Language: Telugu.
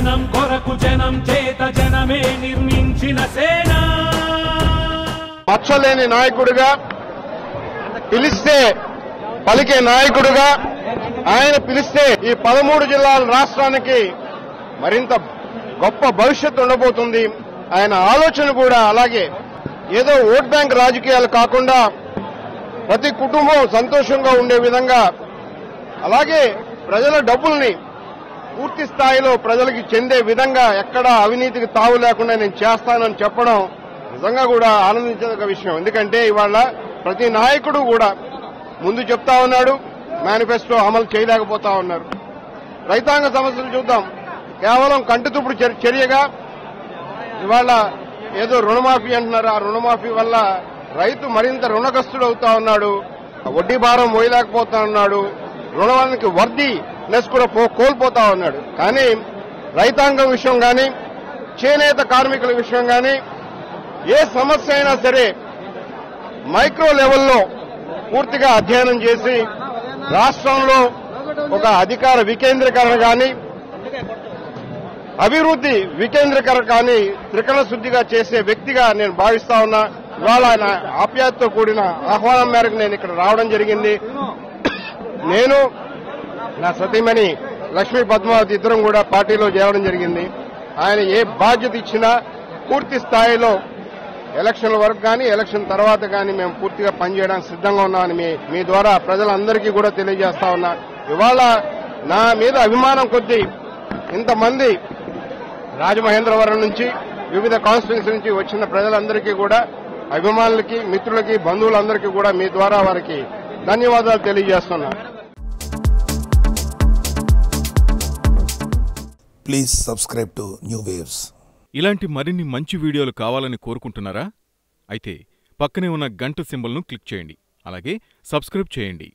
జనం కొరకు జనం చేత జనమే నిర్మించిన సేన. మచ్చలేని నాయకుడిగా, పిలిస్తే పలికే నాయకుడిగా, ఆయన పిలిస్తే ఈ 13 జిల్లాల రాష్ట్రానికి మరింత గొప్ప భవిష్యత్తు ఉండబోతుంది. ఆయన ఆలోచన కూడా అలాగే. ఏదో ఓట్ బ్యాంక్ రాజకీయాలు కాకుండా ప్రతి కుటుంబం సంతోషంగా ఉండే విధంగా, అలాగే ప్రజల డబ్బుల్ని పూర్తి స్థాయిలో ప్రజలకి చెందే విధంగా ఎక్కడా అవినీతికి తావు లేకుండా నేను చేస్తానని చెప్పడం నిజంగా కూడా ఆనందించదగ్గ విషయం. ఎందుకంటే ఇవాళ ప్రతి నాయకుడు కూడా ముందు చెప్తా ఉన్నాడు, మేనిఫెస్టో అమలు చేయలేకపోతా ఉన్నారు. రైతాంగ సమస్యలు చూద్దాం. కేవలం కంటితుప్పుడు చర్యగా ఇవాళ ఏదో రుణమాఫీ అంటున్నారు. ఆ రుణమాఫీ వల్ల రైతు మరింత రుణగ్రస్తుడు అవుతా ఉన్నాడు, వడ్డీ భారం మోయలేకపోతా ఉన్నాడు, రుణానికి వర్దీనెస్ కూడా కోల్పోతా ఉన్నాడు. కానీ రైతాంగం విషయం కానీ, చేనేత కార్మికుల విషయం కానీ, ఏ సమస్య అయినా సరే మైక్రో లెవెల్లో పూర్తిగా అధ్యయనం చేసి రాష్ట్రంలో ఒక అధికార వికేంద్రీకరణ కానీ, అభివృద్ధి వికేంద్రీకరణ కానీ త్రికరణ శుద్ధిగా చేసే వ్యక్తిగా నేను భావిస్తా ఉన్నా. ఇవాళ ఆయన ఆప్యాయతతో కూడిన ఆహ్వానం మేరకు నేను ఇక్కడ రావడం జరిగింది. నేను నా సతీమణి లక్ష్మీ పద్మావతి ఇద్దరం కూడా పార్టీలో చేరడం జరిగింది. ఆయన ఏ బాధ్యత ఇచ్చినా పూర్తి స్థాయిలో ఎలక్షన్ల వరకు కానీ, ఎలక్షన్ తర్వాత కానీ మేము పూర్తిగా పనిచేయడానికి సిద్ధంగా ఉన్నామని మీ ద్వారా ప్రజలందరికీ కూడా తెలియజేస్తా ఉన్నా. ఇవాళ నా మీద అభిమానం కొద్దీ ఇంతమంది రాజమహేంద్రవరం నుంచి, వివిధ కాన్స్టిట్యున్సీ నుంచి వచ్చిన ప్రజలందరికీ కూడా, అభిమానులకి, మిత్రులకి, బంధువులందరికీ కూడా మీ ద్వారా వారికి ధన్యవాదాలు తెలియజేస్తున్నా. Please subscribe to new waves. ఇలాంటి మరిన్ని మంచి వీడియోలు కావాలని కోరుకుంటున్నారా? అయితే పక్కనే ఉన్న గంట సింబల్ను క్లిక్ చేయండి. అలాగే సబ్స్క్రైబ్ చేయండి.